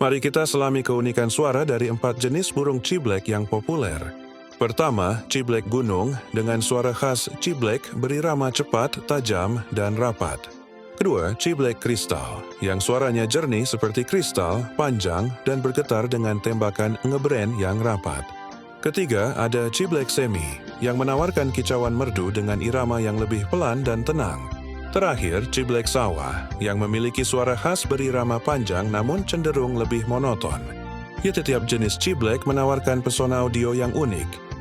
Mari kita selami keunikan suara dari 4 jenis burung ciblek yang populer. Pertama, ciblek gunung dengan suara khas ciblek berirama cepat, tajam, dan rapat. Kedua, ciblek kristal yang suaranya jernih seperti kristal, panjang, dan bergetar dengan tembakan ngebren yang rapat. Ketiga, ada ciblek semi yang menawarkan kicauan merdu dengan irama yang lebih pelan dan tenang. Terakhir, ciblek sawah yang memiliki suara khas berirama panjang namun cenderung lebih monoton. Setiap jenis ciblek menawarkan pesona audio yang unik,